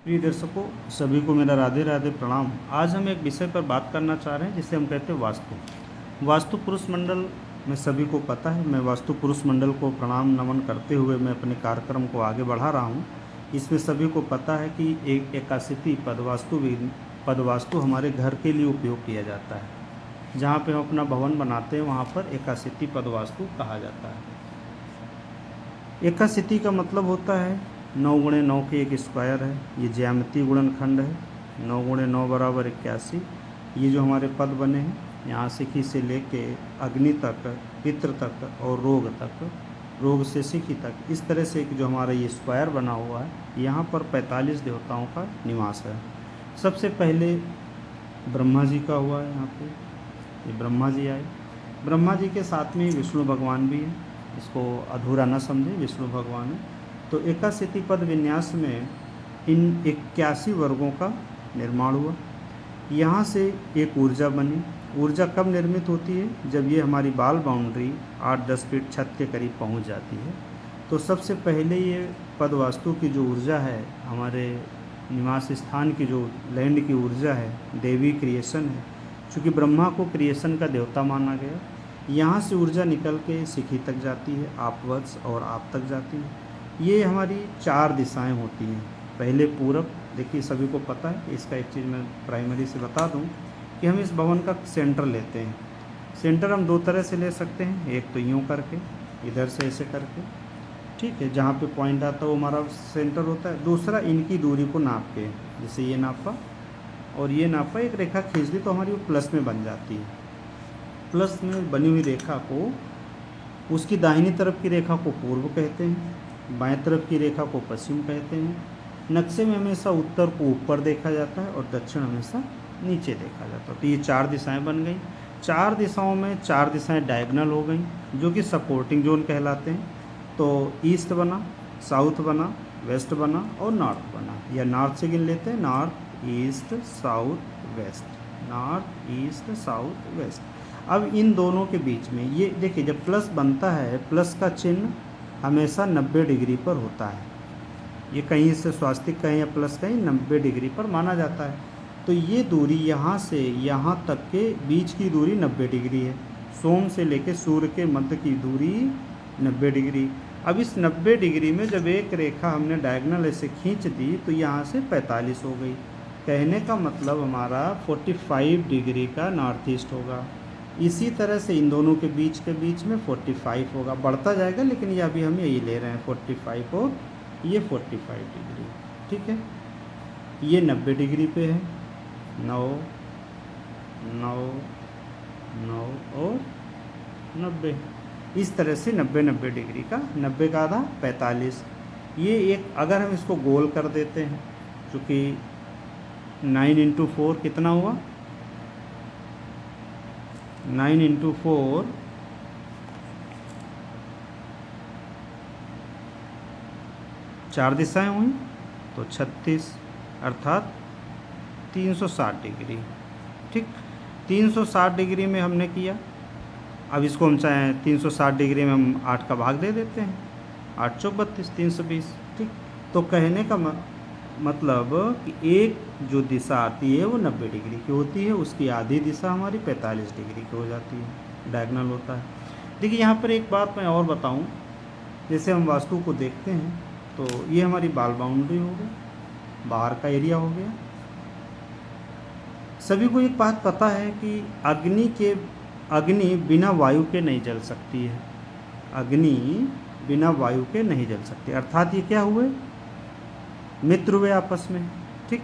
प्रिय दर्शकों, सभी को मेरा राधे राधे प्रणाम। आज हम एक विषय पर बात करना चाह रहे हैं जिसे हम कहते हैं वास्तु। वास्तु पुरुष मंडल में सभी को पता है। मैं वास्तु पुरुष मंडल को प्रणाम नमन करते हुए मैं अपने कार्यक्रम को आगे बढ़ा रहा हूँ। इसमें सभी को पता है कि एक एकाशिति पदवास्तु हमारे घर के लिए उपयोग किया जाता है। जहाँ पे हम अपना भवन बनाते हैं वहाँ पर एकाशिति पदवास्तु कहा जाता है। एकाशिति का मतलब होता है 9 गुणे 9 के एक स्क्वायर है। ये ज्यामितीय गुणनखंड है। 9 गुणे 9 बराबर 81। ये जो हमारे पद बने हैं, यहाँ सिखी से लेके अग्नि तक, पितृ तक और रोग तक, रोग से सिखी तक, इस तरह से एक जो हमारा ये स्क्वायर बना हुआ है, यहाँ पर 45 देवताओं का निवास है। सबसे पहले ब्रह्मा जी का हुआ है। यहाँ पे ये ब्रह्मा जी आए। ब्रह्मा जी के साथ में विष्णु भगवान भी है। इसको अधूरा न समझें, विष्णु भगवान है। तो एकाशिति पद विन्यास में इन 81 वर्गों का निर्माण हुआ। यहाँ से एक ऊर्जा बनी। ऊर्जा कब निर्मित होती है? जब ये हमारी बाल बाउंड्री 8-10 फीट छत के करीब पहुँच जाती है। तो सबसे पहले ये पद वास्तु की जो ऊर्जा है, हमारे निवास स्थान की जो लैंड की ऊर्जा है, देवी क्रिएशन है। चूँकि ब्रह्मा को क्रिएशन का देवता माना गया, यहाँ से ऊर्जा निकल के सिखी तक जाती है, आपवत्स और आप तक जाती है। ये हमारी 4 दिशाएं होती हैं। पहले पूरब, देखिए सभी को पता है। इसका एक चीज़ मैं प्राइमरी से बता दूं कि हम इस भवन का सेंटर लेते हैं। सेंटर हम 2 तरह से ले सकते हैं। एक तो यूँ करके, इधर से ऐसे करके, ठीक है, जहाँ पे पॉइंट आता है वो हमारा सेंटर होता है। दूसरा इनकी दूरी को नाप के, जैसे ये नापा और ये नापा, एक रेखा खींच दी तो हमारी वो प्लस में बन जाती है। प्लस में बनी हुई रेखा को, उसकी दाहिनी तरफ की रेखा को पूर्व कहते हैं, बाएं तरफ की रेखा को पश्चिम कहते हैं। नक्शे में हमेशा उत्तर को ऊपर देखा जाता है और दक्षिण हमेशा नीचे देखा जाता है। तो ये 4 दिशाएं बन गई। 4 दिशाओं में 4 दिशाएं डायगोनल हो गई, जो कि सपोर्टिंग जोन कहलाते हैं। तो ईस्ट बना, साउथ बना, वेस्ट बना और नॉर्थ बना। या नॉर्थ से गिन लेते हैं, north east south west, north east south west. अब इन दोनों के बीच में ये देखिए, जब प्लस बनता है, प्लस का चिन्ह हमेशा 90 डिग्री पर होता है। ये कहीं से स्वास्तिक कहीं या प्लस कहीं 90 डिग्री पर माना जाता है। तो ये दूरी यहाँ से यहाँ तक के बीच की दूरी 90 डिग्री है। सोम से लेकर सूर्य के मध्य की दूरी 90 डिग्री। अब इस 90 डिग्री में जब एक रेखा हमने डायगोनल ऐसे खींच दी तो यहाँ से 45 हो गई। कहने का मतलब हमारा 45 डिग्री का नॉर्थ ईस्ट होगा। इसी तरह से इन दोनों के बीच में 45 होगा। बढ़ता जाएगा, लेकिन ये अभी हम यही ले रहे हैं 45 और ये 45 डिग्री, ठीक है। ये 90 डिग्री पे है, 9 9 9 और 90। इस तरह से 90 डिग्री का, 90 का आधा 45। ये एक, अगर हम इसको गोल कर देते हैं, चूँकि 9 × 4 कितना हुआ? 9 × 4 4 दिशाएं हुई तो 36, अर्थात 360 डिग्री, ठीक। 360 डिग्री में हमने किया। अब इसको हम चाहें 360 डिग्री में हम 8 का भाग दे देते हैं, 8 चौक 32, 320, ठीक। तो कहने का मतलब कि एक जो दिशा आती है वो 90 डिग्री की होती है, उसकी आधी दिशा हमारी 45 डिग्री की हो जाती है, डायगोनल होता है। देखिए यहाँ पर एक बात मैं और बताऊँ, जैसे हम वास्तु को देखते हैं तो ये हमारी बाल बाउंड्री हो गई, बाहर का एरिया हो गया। सभी को एक बात पता है कि अग्नि बिना वायु के नहीं जल सकती है। अग्नि बिना वायु के नहीं जल सकती, अर्थात ये क्या हुए? मित्र हुए आपस में, ठीक।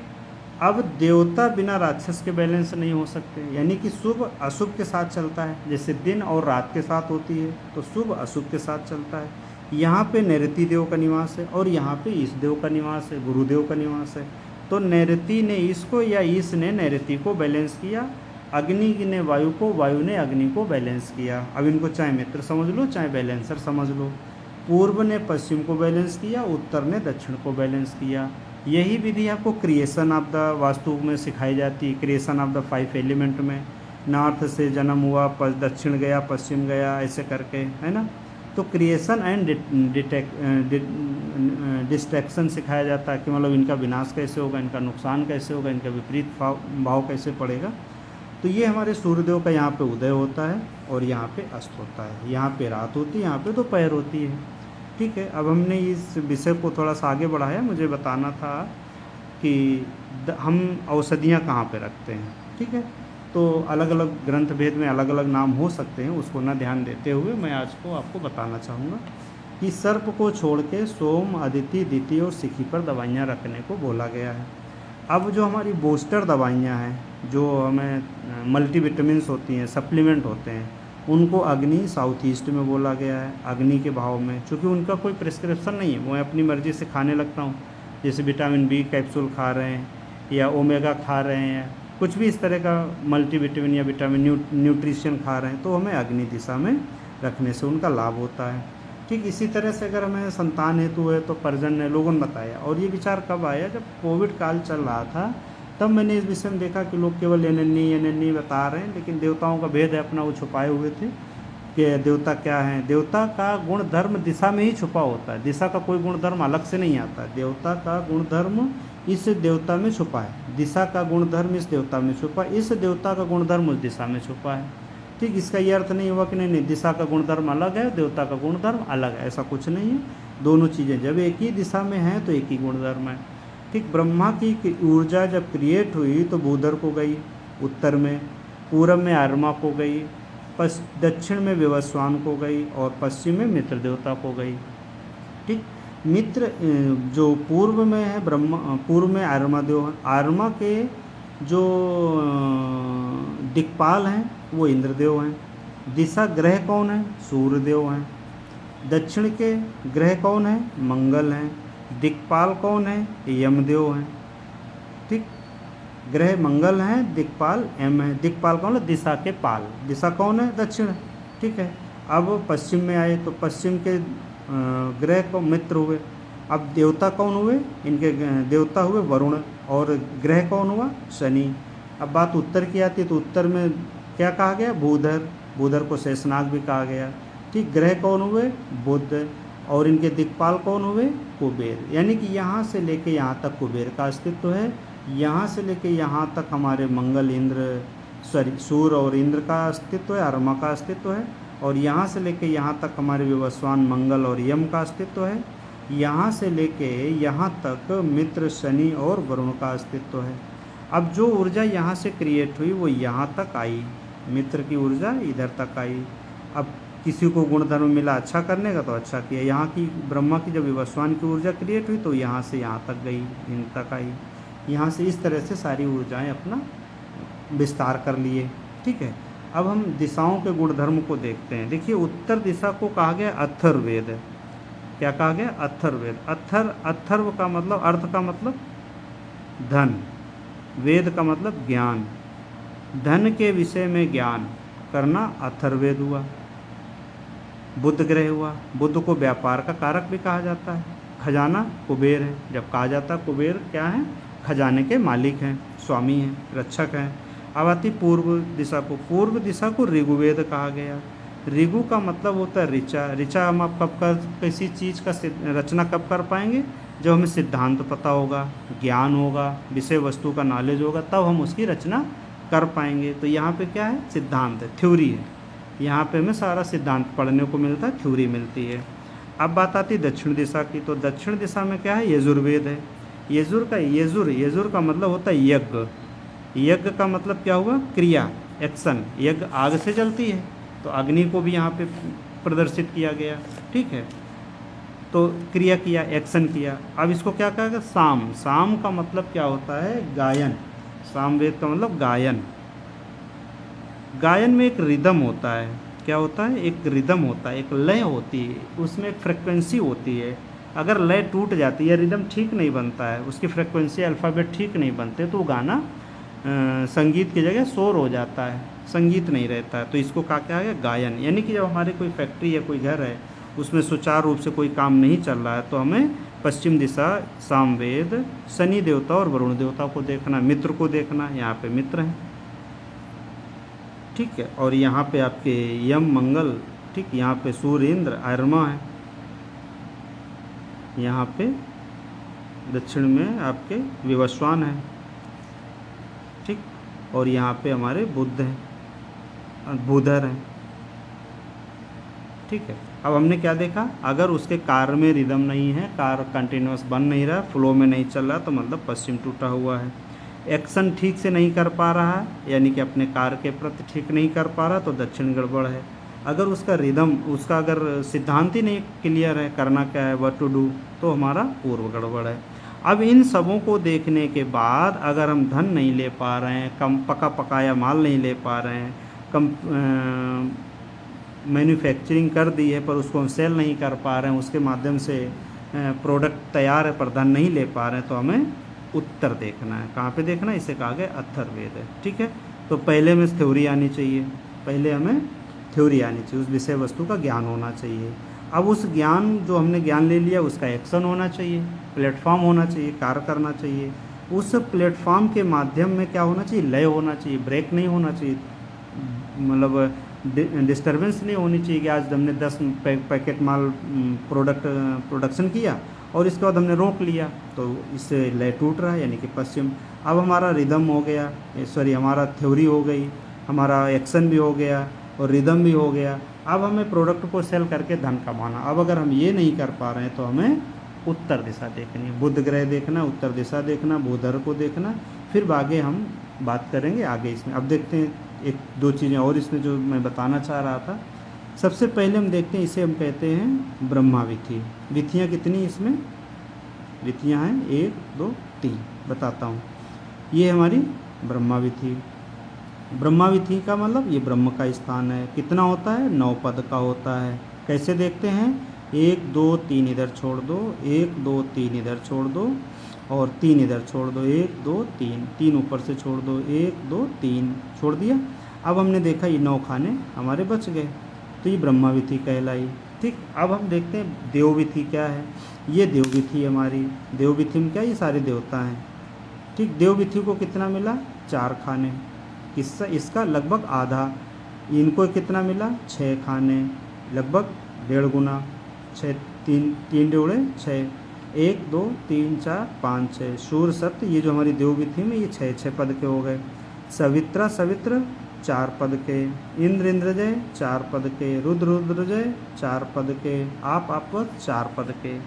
अब देवता बिना राक्षस के बैलेंस नहीं हो सकते, यानी कि शुभ अशुभ के साथ चलता है। जैसे दिन और रात के साथ होती है तो शुभ अशुभ के साथ चलता है। यहाँ पे नैऋति देव का निवास है और यहाँ पे ईश देव का निवास है, गुरुदेव का निवास है। तो नैऋति ने ईश को या ईश ने नैऋति को बैलेंस किया, अग्नि ने वायु को, वायु ने अग्नि को बैलेंस किया। अब इनको चाहे मित्र समझ लो, चाहे बैलेंसर समझ लो। पूर्व ने पश्चिम को बैलेंस किया, उत्तर ने दक्षिण को बैलेंस किया। यही विधि आपको क्रिएशन ऑफ द वास्तु में सिखाई जाती है, क्रिएशन ऑफ द 5 एलिमेंट में। नॉर्थ से जन्म हुआ, दक्षिण गया, पश्चिम गया, ऐसे करके, है ना। तो क्रिएशन एंड डिस्ट्रैक्शन सिखाया जाता है कि मतलब इनका विनाश कैसे होगा, इनका नुकसान कैसे होगा, इनका विपरीत भाव कैसे पड़ेगा। तो ये हमारे सूर्यदेव का यहाँ पे उदय होता है और यहाँ पे अस्त होता है, यहाँ पे रात होती है, यहाँ पे दोपहर होती है। ठीक है, अब हमने इस विषय को थोड़ा सा आगे बढ़ाया। मुझे बताना था कि हम औषधियाँ कहाँ पे रखते हैं। ठीक है, तो अलग अलग ग्रंथ भेद में अलग अलग नाम हो सकते हैं, उसको ना ध्यान देते हुए मैं आज को आपको बताना चाहूँगा कि सर्प को छोड़ के सोम, अदिति, दिति और सिखी पर दवाइयाँ रखने को बोला गया है। अब जो हमारी बूस्टर दवाइयाँ हैं, जो हमें मल्टीविटामिन्स होती हैं, सप्लीमेंट होते हैं, उनको अग्नि साउथ ईस्ट में बोला गया है, अग्नि के भाव में, क्योंकि उनका कोई प्रिस्क्रिप्शन नहीं है, मैं अपनी मर्ज़ी से खाने लगता हूँ। जैसे विटामिन बी कैप्सूल खा रहे हैं या ओमेगा खा रहे हैं, कुछ भी इस तरह का मल्टीविटामिन या विटामिन न्यूट्रिशन खा रहे हैं, तो हमें अग्नि दिशा में रखने से उनका लाभ होता है। ठीक इसी तरह से अगर हमें संतान हेतु है तो पर्जन्य लोगों ने बताया। और ये विचार कब आया, जब कोविड काल चल रहा था, तब मैंने इस विषय में देखा कि लोग केवल एनन्नी बता रहे हैं, लेकिन देवताओं का भेद है अपना वो छुपाए हुए थे कि देवता क्या है। देवता का गुण धर्म दिशा में ही छुपा होता है, दिशा का कोई गुण धर्म अलग से नहीं आता। देवता का गुण धर्म इस देवता में छुपा है, दिशा का गुण धर्म इस देवता में छुपा है, इस देवता का गुण धर्म उस दिशा में छुपा है। ठीक, इसका ये अर्थ नहीं हुआ कि नहीं दिशा का गुण धर्म अलग है, देवता का गुण धर्म अलग है, ऐसा कुछ नहीं है। दोनों चीज़ें जब एक ही दिशा में हैं तो एक ही गुण धर्म है। ठीक, ब्रह्मा की ऊर्जा जब क्रिएट हुई तो भूधर को गई उत्तर में, पूरब में आर्मा को गई, दक्षिण में विवस्वान को गई और पश्चिम में मित्र देवता को गई। ठीक, मित्र जो पूर्व में है ब्रह्मा, पूर्व में आर्मा देव है। आर्मा के जो दिक्पाल हैं वो इंद्रदेव हैं। दिशा ग्रह कौन है, सूर्यदेव हैं। दक्षिण के ग्रह कौन है, मंगल हैं। दिक्पाल कौन है, यमदेव हैं। ठीक, ग्रह मंगल हैं, दिक्पाल यम है। दिक्पाल कौन है, दिशा के पाल। दिशा कौन है, दक्षिण। ठीक है, अब पश्चिम में आए तो पश्चिम के ग्रह को मित्र हुए। अब देवता कौन हुए, इनके देवता हुए वरुण और ग्रह कौन हुआ, शनि। अब बात उत्तर की आती है तो उत्तर में क्या कहा गया, भूधर। भूधर को शेषनाग भी कहा गया। ठीक, ग्रह कौन हुए, बुध और इनके दिक्पाल कौन हुए, कुबेर। यानी कि यहाँ से लेके यहाँ तक कुबेर का अस्तित्व है, यहाँ से लेके यहाँ तक हमारे मंगल, इंद्र, सूर्य और इंद्र का अस्तित्व है, अरमा का अस्तित्व है। और यहाँ से लेके यहाँ तक हमारे विवस्वान, मंगल और यम का अस्तित्व है। यहाँ से लेके यहाँ तक मित्र, शनि और वरुण का अस्तित्व है। अब जो ऊर्जा यहाँ से क्रिएट हुई वो यहाँ तक आई, मित्र की ऊर्जा इधर तक आई। अब किसी को गुणधर्म मिला अच्छा करने का तो अच्छा किया। यहाँ की ब्रह्मा की जब विवस्वान की ऊर्जा क्रिएट हुई तो यहाँ से यहाँ तक गई, इन तक आई। यहाँ से इस तरह से सारी ऊर्जाएं अपना विस्तार कर लिए। ठीक है, अब हम दिशाओं के गुणधर्म को देखते हैं। देखिए, उत्तर दिशा को कहा गया अथर्ववेद। क्या कहा गया, अथर्ववेद। अथर्व का मतलब, अर्थ का मतलब धन, वेद का मतलब ज्ञान। धन के विषय में ज्ञान करना अथर्ववेद हुआ। बुध ग्रह हुआ। बुध को व्यापार का कारक भी कहा जाता है। खजाना कुबेर है। जब कहा जाता है कुबेर क्या है, खजाने के मालिक हैं, स्वामी हैं, रक्षक हैं। अब आती पूर्व दिशा को। पूर्व दिशा को ऋग्वेद कहा गया। ऋगु का मतलब होता है ऋचा। ऋचा हम आप कब कर, किसी चीज़ का रचना कब कर पाएंगे, जब हमें सिद्धांत पता होगा, ज्ञान होगा, विषय वस्तु का नॉलेज होगा, तब हम उसकी रचना कर पाएंगे। तो यहाँ पे क्या है, सिद्धांत है, थ्योरी है। यहाँ पे हमें सारा सिद्धांत पढ़ने को मिलता है, थ्योरी मिलती है। अब बात आती है दक्षिण दिशा की। तो दक्षिण दिशा में क्या है, यजुर्वेद है। यजुर का मतलब होता है यज्ञ। यज्ञ का मतलब क्या हुआ, क्रिया, एक्शन। यज्ञ आग से जलती है तो अग्नि को भी यहाँ पे प्रदर्शित किया गया। ठीक है, तो क्रिया किया, एक्शन किया। अब इसको क्या कहा गया, साम। साम का मतलब क्या होता है, गायन। सामवेद का मतलब गायन। गायन में एक रिदम होता है। क्या होता है, एक रिदम होता है, एक लय होती है, उसमें एक फ्रिक्वेंसी होती है। अगर लय टूट जाती है, रिदम ठीक नहीं बनता है, उसकी फ्रिक्वेंसी, अल्फ़ाबेट ठीक नहीं बनते, तो वो गाना संगीत की जगह शोर हो जाता है, संगीत नहीं रहता है। तो इसको क्या है, गायन। यानी कि जब हमारे कोई फैक्ट्री या कोई घर है, उसमें सुचारू रूप से कोई काम नहीं चल रहा है, तो हमें पश्चिम दिशा, सामवेद, शनि देवता और वरुण देवता को देखना, मित्र को देखना। यहाँ पे मित्र हैं। ठीक है, और यहाँ पे आपके यम, मंगल ठीक, यहाँ पे सूर्य इंद्र आर्यमा है, यहाँ पे दक्षिण में आपके विवस्वान है, ठीक, और यहाँ पे हमारे बुध हैं, बुधर हैं, ठीक है। अब हमने क्या देखा, अगर उसके कार में रिदम नहीं है, कार कंटिन्यूस बन नहीं रहा, फ्लो में नहीं चल रहा, तो मतलब पश्चिम टूटा हुआ है। एक्शन ठीक से नहीं कर पा रहा है, यानी कि अपने कार के प्रति ठीक नहीं कर पा रहा, तो दक्षिण गड़बड़ है। अगर उसका रिदम, उसका अगर सिद्धांत ही नहीं क्लियर है, करना क्या है, व्हाट टू डू, तो हमारा पूर्व गड़बड़ है। अब इन सबों को देखने के बाद अगर हम धन नहीं ले पा रहे हैं, कम पका पकाया माल नहीं ले पा रहे हैं, कम मैन्युफैक्चरिंग कर दी है पर उसको हम सेल नहीं कर पा रहे हैं, उसके माध्यम से प्रोडक्ट तैयार है पर धन नहीं ले पा रहे हैं, तो हमें उत्तर देखना है। कहाँ पे देखना है, इसे कहा गया अथर्ववेद है, ठीक है। तो पहले हमें थ्योरी आनी चाहिए, पहले हमें थ्योरी आनी चाहिए, उस विषय वस्तु का ज्ञान होना चाहिए। अब उस ज्ञान, जो हमने ज्ञान ले लिया, उसका एक्शन होना चाहिए, प्लेटफॉर्म होना चाहिए, कार्य करना चाहिए। उस प्लेटफॉर्म के माध्यम में क्या होना चाहिए, लय होना चाहिए, ब्रेक नहीं होना चाहिए, मतलब डिस्टर्बेंस नहीं होनी चाहिए कि आज हमने 10 पैकेट माल प्रोडक्शन किया और इसके बाद हमने रोक लिया, तो इससे लय टूट रहा है, यानी कि पश्चिम। अब हमारा रिदम हो गया, सॉरी हमारा थ्योरी हो गई, हमारा एक्शन भी हो गया और रिदम भी हो गया। अब हमें प्रोडक्ट को सेल करके धन कमाना। अब अगर हम ये नहीं कर पा रहे हैं तो हमें उत्तर दिशा देखनी है, बुध ग्रह देखना, उत्तर दिशा देखना, बुधर को देखना, फिर आगे हम बात करेंगे आगे इसमें। अब देखते हैं एक दो चीज़ें और इसमें जो मैं बताना चाह रहा था। सबसे पहले हम देखते हैं, इसे हम कहते हैं ब्रह्मा विधि। विधियाँ कितनी इसमें, विधियाँ हैं 1 2 3, बताता हूँ। ये हमारी ब्रह्मा विधि। ब्रह्मा विधि का मतलब ये ब्रह्म का स्थान है। कितना होता है, 9 पद का होता है। कैसे देखते हैं, 1 2 3 इधर छोड़ दो, 1 2 3 इधर छोड़ दो और 3 इधर छोड़ दो, 1 2 3, 3 ऊपर से छोड़ दो, 1 2 3 छोड़ दिया। अब हमने देखा ये 9 खाने हमारे बच गए, तो ये ब्रह्मा विधि कहलाई, ठीक। अब हम देखते हैं देव विधि क्या है। ये देव विधि हमारी, देव विधि में क्या, ये सारे देवता हैं, ठीक। देव विधि को कितना मिला, 4 खाने, इसका लगभग आधा। इनको कितना मिला, 6 खाने, लगभग 1.5 गुना, 6 3 डेढ़े 6, 1 2 3 4 5 6। सूर्य सत्य, ये जो हमारी देव विधि में ये 6 पद के हो गए। सवित्रा सवित्र 4 पद के, इंद्र इंद्रजय 4 पद के, रुद्र रुद्रजय 4 पद के, आप 4 पद के।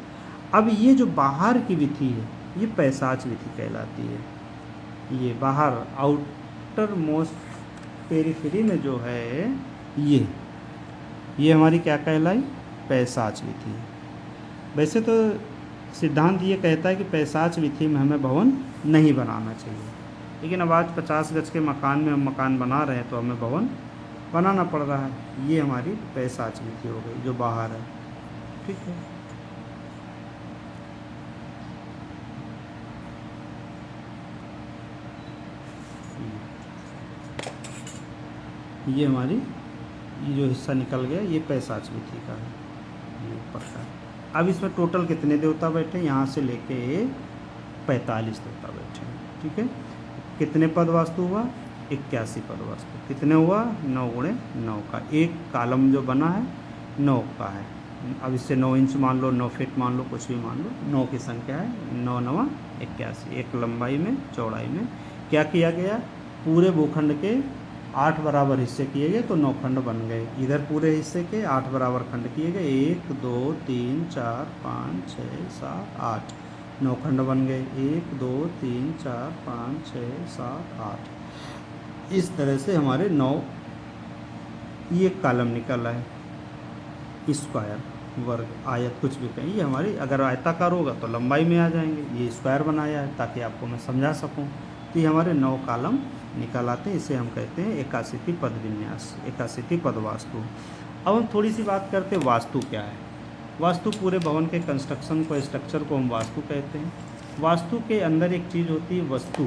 अब ये जो बाहर की विधि है, ये पैशाच विधि कहलाती है। ये बाहर आउटर मोस्ट पेरिफेरी में जो है, ये हमारी क्या कहलाई, पैशाच विधि। वैसे तो सिद्धांत ये कहता है कि पैशाच विधि में हमें भवन नहीं बनाना चाहिए, लेकिन अब आज 50 गज के मकान में हम मकान बना रहे हैं तो हमें भवन बनाना पड़ रहा है। ये हमारी पैशाच विधि हो गई जो बाहर है, ठीक है। ये हमारी, ये जो हिस्सा निकल गया ये पैशाच विधि का है, ये ऊपर का। अब इसमें टोटल कितने देवता बैठे, यहाँ से लेके 45 देवता बैठे हैं, ठीक है। कितने पद वास्तु हुआ, 81 पद वास्तु। कितने हुआ, 9 गुणे 9 का। एक कालम जो बना है 9 का है। अब इससे 9 इंच मान लो, 9 फीट मान लो, कुछ भी मान लो, 9 की संख्या है, 9 9 81। एक लंबाई में, चौड़ाई में क्या किया गया, पूरे भूखंड के 8 बराबर हिस्से किए गए, तो 9 खंड बन गए। इधर पूरे हिस्से के 8 बराबर खंड किए गए, 1 2 3 4 5 6 7 8, 9 खंड बन गए। 1 2 3 4 5 6 7 8, इस तरह से हमारे 9, ये कालम निकल है। स्क्वायर, वर्ग, आयत, कुछ भी कहें, ये हमारी, अगर आयताकार होगा तो लंबाई में आ जाएंगे। ये स्क्वायर बनाया है ताकि आपको मैं समझा सकूं। तो ये हमारे 9 कालम निकल आते हैं, इसे हम कहते हैं 81 पद विन्यास, 81 पद वास्तु। अब हम थोड़ी सी बात करते हैं वास्तु क्या है। वास्तु पूरे भवन के कंस्ट्रक्शन को, स्ट्रक्चर को हम वास्तु कहते हैं। वास्तु के अंदर एक चीज़ होती है वस्तु।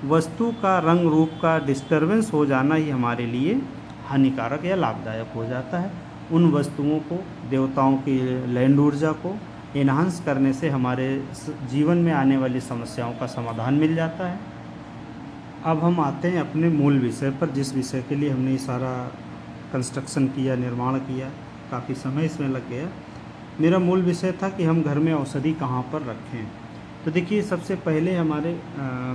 वस्तु का रंग रूप का डिस्टर्बेंस हो जाना ही हमारे लिए हानिकारक या लाभदायक हो जाता है। उन वस्तुओं को, देवताओं की लैंड ऊर्जा को इन्हांस करने से हमारे जीवन में आने वाली समस्याओं का समाधान मिल जाता है। अब हम आते हैं अपने मूल विषय पर, जिस विषय के लिए हमने ये सारा कंस्ट्रक्शन किया, निर्माण किया। काफ़ी समय इसमें लग गया। मेरा मूल विषय था कि हम घर में औषधि कहाँ पर रखें। तो देखिए, सबसे पहले हमारे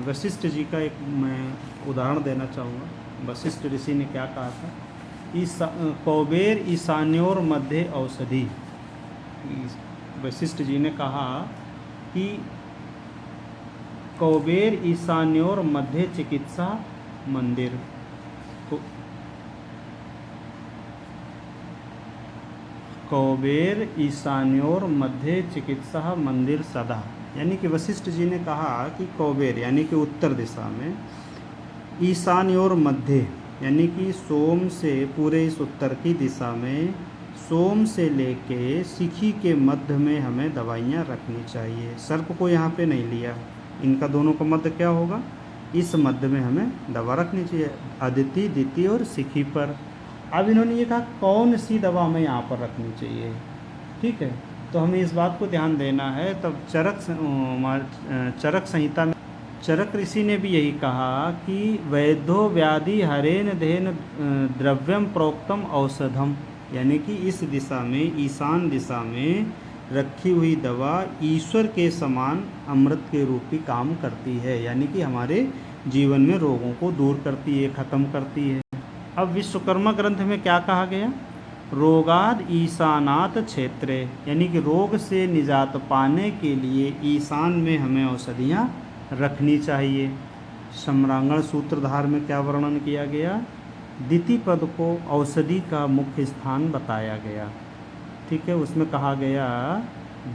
वशिष्ठ जी का एक मैं उदाहरण देना चाहूँगा। वशिष्ठ ऋषि ने क्या कहा था, कौबेर ईशान्योर मध्य औषधि। वशिष्ठ जी ने कहा कि कौबेर ईशान्योर मध्य चिकित्सा मंदिर। कौबेर ईशान्योर मध्य चिकित्सा मंदिर सदा, यानी कि वशिष्ठ जी ने कहा कि कौबेर यानी कि उत्तर दिशा में, ईशान्योर मध्य यानी कि सोम से पूरे इस उत्तर की दिशा में, सोम से लेके शिखी के मध्य में हमें दवाइयाँ रखनी चाहिए। सर्प को यहाँ पे नहीं लिया, इनका दोनों का मध्य क्या होगा, इस मध्य में हमें दवा रखनी चाहिए, अदिति, दिति और शिखी पर। अब इन्होंने ये कहा कौन सी दवा हमें यहाँ पर रखनी चाहिए, ठीक है। तो हमें इस बात को ध्यान देना है। तब चरक संहिता में चरक ऋषि ने भी यही कहा कि वैद्यो व्याधि हरेन देन द्रव्यम प्रोक्तम औषधम, यानी कि इस दिशा में, ईशान दिशा में रखी हुई दवा ईश्वर के समान अमृत के रूप ही काम करती है, यानी कि हमारे जीवन में रोगों को दूर करती है, ख़त्म करती है। अब विश्वकर्मा ग्रंथ में क्या कहा गया, रोगाद ईशानात क्षेत्रे, यानी कि रोग से निजात पाने के लिए ईशान में हमें औषधियाँ रखनी चाहिए। सम्रांगण सूत्रधार में क्या वर्णन किया गया, दिति पद को औषधि का मुख्य स्थान बताया गया, ठीक है। उसमें कहा गया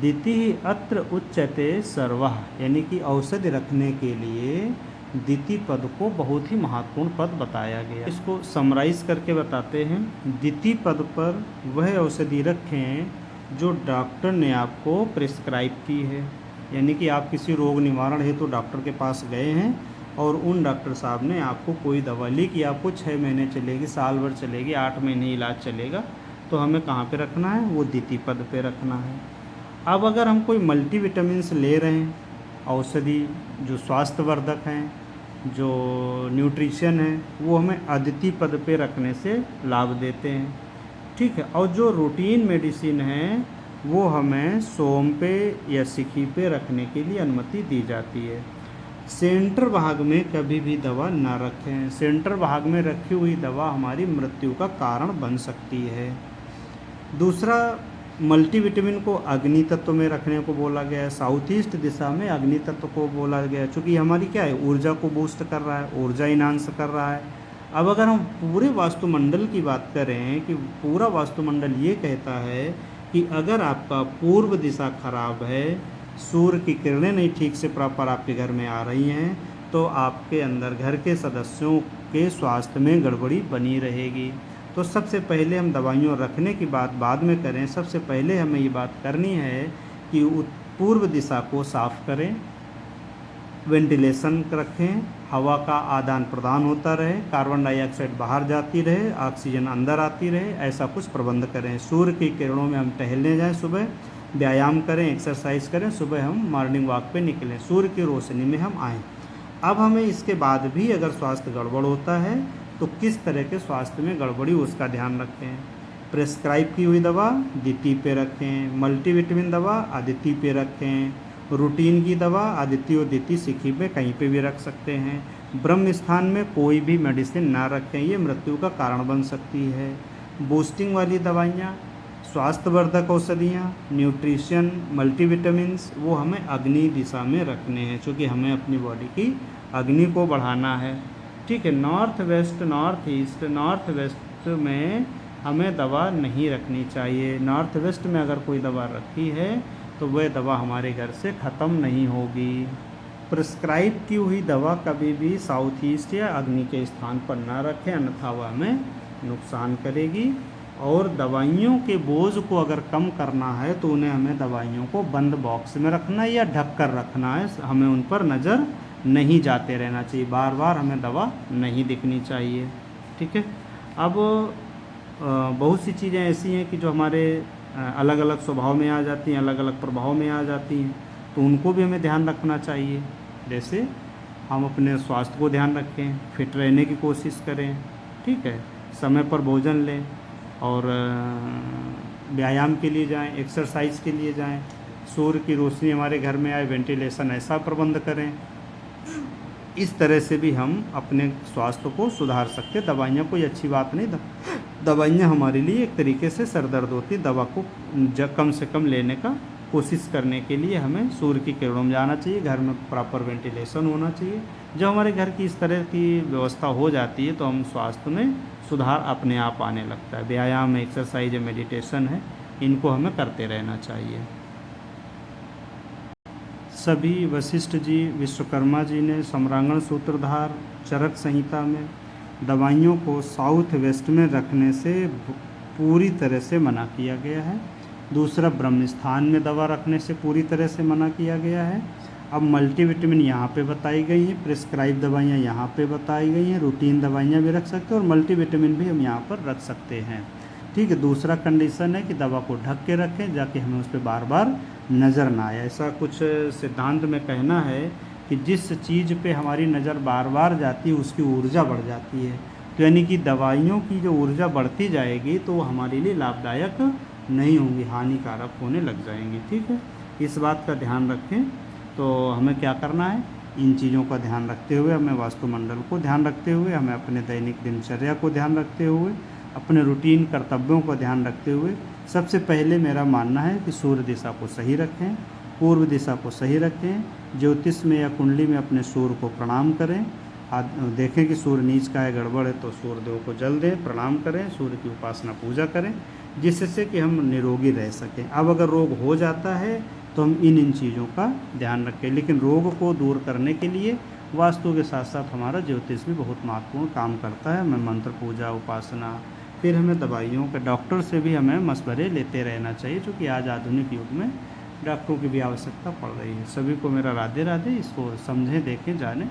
दिति अत्र उच्यते सर्वः, यानी कि औषधि रखने के लिए दिति पद को बहुत ही महत्वपूर्ण पद बताया गया। इसको समराइज करके बताते हैं। दिति पद पर वह औषधि रखें जो डॉक्टर ने आपको प्रिस्क्राइब की है, यानी कि आप किसी रोग निवारण हेतु तो डॉक्टर के पास गए हैं और उन डॉक्टर साहब ने आपको कोई दवा ली कि आपको 6 महीने चलेगी, साल भर चलेगी, 8 महीने इलाज चलेगा, तो हमें कहाँ पे रखना है, वो दिति पद पे रखना है। अब अगर हम कोई मल्टीविटामिन्स ले रहे हैं, औषधि जो स्वास्थ्यवर्धक हैं, जो न्यूट्रिशन है, वो हमें अदिति पद पे रखने से लाभ देते हैं, ठीक है। और जो रूटीन मेडिसिन है वो हमें सोम पे या शिखी पे रखने के लिए अनुमति दी जाती है। सेंटर भाग में कभी भी दवा ना रखें। सेंटर भाग में रखी हुई दवा हमारी मृत्यु का कारण बन सकती है। दूसरा, मल्टीविटामिन को अग्नि तत्व में रखने को बोला गया है। साउथ ईस्ट दिशा में अग्नि तत्व को बोला गया है, चूँकि हमारी क्या है, ऊर्जा को बूस्ट कर रहा है, ऊर्जा इनहांस कर रहा है। अब अगर हम पूरे वास्तुमंडल की बात करें कि पूरा वास्तुमंडल ये कहता है कि अगर आपका पूर्व दिशा खराब है, सूर्य की किरणें नहीं ठीक से प्रॉपर आपके घर में आ रही हैं, तो आपके अंदर घर के सदस्यों के स्वास्थ्य में गड़बड़ी बनी रहेगी। तो सबसे पहले हम दवाइयों रखने की बात बाद में करें, सबसे पहले हमें ये बात करनी है कि पूर्व दिशा को साफ करें, वेंटिलेशन रखें, हवा का आदान प्रदान होता रहे, कार्बन डाइऑक्साइड बाहर जाती रहे, ऑक्सीजन अंदर आती रहे, ऐसा कुछ प्रबंध करें। सूर्य की किरणों में हम टहलने जाएं, सुबह व्यायाम करें, एक्सरसाइज करें, सुबह हम मॉर्निंग वॉक पे निकलें, सूर्य की रोशनी में हम आएँ। अब हमें इसके बाद भी अगर स्वास्थ्य गड़बड़ होता है तो किस तरह के स्वास्थ्य में गड़बड़ी उसका ध्यान रखें। प्रेस्क्राइब की हुई दवा दिति पे रखें, मल्टीविटामिन दवा अदिति पे रखें, रूटीन की दवा अदिति और दिति शिखी पे कहीं पे भी रख सकते हैं। ब्रह्म स्थान में कोई भी मेडिसिन ना रखें, ये मृत्यु का कारण बन सकती है। बूस्टिंग वाली दवाइयाँ, स्वास्थ्यवर्धक औषधियाँ, न्यूट्रिशन, मल्टीविटामिन्स, वो हमें अग्नि दिशा में रखने हैं, क्योंकि हमें अपनी बॉडी की अग्नि को बढ़ाना है, ठीक है। North west, north east, north west में हमें दवा नहीं रखनी चाहिए। नॉर्थ वेस्ट में अगर कोई दवा रखी है तो वह दवा हमारे घर से ख़त्म नहीं होगी। प्रिस्क्राइब की हुई दवा कभी भी साउथ ईस्ट या अग्नि के स्थान पर ना रखें, अन्यथा वह हमें नुकसान करेगी। और दवाइयों के बोझ को अगर कम करना है तो हमें दवाइयों को बंद बॉक्स में रखना है या ढक कर रखना है, हमें उन पर नज़र नहीं जाते रहना चाहिए, बार बार हमें दवा नहीं दिखनी चाहिए, ठीक है। अब बहुत सी चीज़ें ऐसी हैं कि जो हमारे अलग अलग स्वभाव में आ जाती हैं, अलग अलग प्रभाव में आ जाती हैं, तो उनको भी हमें ध्यान रखना चाहिए। जैसे हम अपने स्वास्थ्य को ध्यान रखें, फिट रहने की कोशिश करें, ठीक है, समय पर भोजन लें और व्यायाम के लिए जाएं, एक्सरसाइज के लिए जाएं, सूर्य की रोशनी हमारे घर में आए, वेंटिलेशन ऐसा प्रबंध करें। इस तरह से भी हम अपने स्वास्थ्य को सुधार सकते। दवाइयाँ कोई अच्छी बात नहीं, दवाइयाँ हमारे लिए एक तरीके से सर दर्द होती, दवा को कम से कम लेने का कोशिश करने के लिए हमें सूर्य की किरणों में जाना चाहिए, घर में प्रॉपर वेंटिलेशन होना चाहिए। जब हमारे घर की इस तरह की व्यवस्था हो जाती है तो हम स्वास्थ्य में सुधार अपने आप आने लगता है। व्यायाम है, एक्सरसाइज है, मेडिटेशन है, इनको हमें करते रहना चाहिए। सभी वशिष्ठ जी, विश्वकर्मा जी ने सम्रांगण सूत्रधार चरक संहिता में दवाइयों को साउथ वेस्ट में रखने से पूरी तरह से मना किया गया है। दूसरा, ब्रह्म स्थान में दवा रखने से पूरी तरह से मना किया गया है। अब मल्टीविटामिन यहाँ पे बताई गई हैं, प्रिस्क्राइब दवाइयाँ यहाँ पे बताई गई हैं, रूटीन दवाइयाँ भी रख सकते हैं और मल्टीविटामिन भी हम यहाँ पर रख सकते हैं। ठीक है। दूसरा कंडीशन है कि दवा को ढक के रखें, जाके हमें उस पर बार बार नज़र ना आए। ऐसा कुछ सिद्धांत में कहना है कि जिस चीज़ पे हमारी नज़र बार बार जाती है उसकी ऊर्जा बढ़ जाती है। तो यानी कि दवाइयों की जो ऊर्जा बढ़ती जाएगी तो वो हमारे लिए लाभदायक नहीं होंगी, हानिकारक होने लग जाएंगी। ठीक है, इस बात का ध्यान रखें। तो हमें क्या करना है, इन चीज़ों का ध्यान रखते हुए, हमें वास्तुमंडल को ध्यान रखते हुए, हमें अपने दैनिक दिनचर्या को ध्यान रखते हुए, अपने रूटीन कर्तव्यों का ध्यान रखते हुए सबसे पहले मेरा मानना है कि सूर्य दिशा को सही रखें, पूर्व दिशा को सही रखें, ज्योतिष में या कुंडली में अपने सूर्य को प्रणाम करें, देखें कि सूर्य नीच का है, गड़बड़ है तो सूर्यदेव को जल दें, प्रणाम करें, सूर्य की उपासना पूजा करें, जिससे कि हम निरोगी रह सकें। अब अगर रोग हो जाता है तो हम इन चीज़ों का ध्यान रखें, लेकिन रोग को दूर करने के लिए वास्तु के साथ साथ हमारा ज्योतिष भी बहुत महत्वपूर्ण काम करता है। हमें मंत्र पूजा, उपासना, फिर हमें दवाइयों के डॉक्टर से भी हमें मशवरे लेते रहना चाहिए, क्योंकि आज आधुनिक युग में डॉक्टरों की भी आवश्यकता पड़ रही है। सभी को मेरा राधे राधे। इसको समझें, देखें, जानें।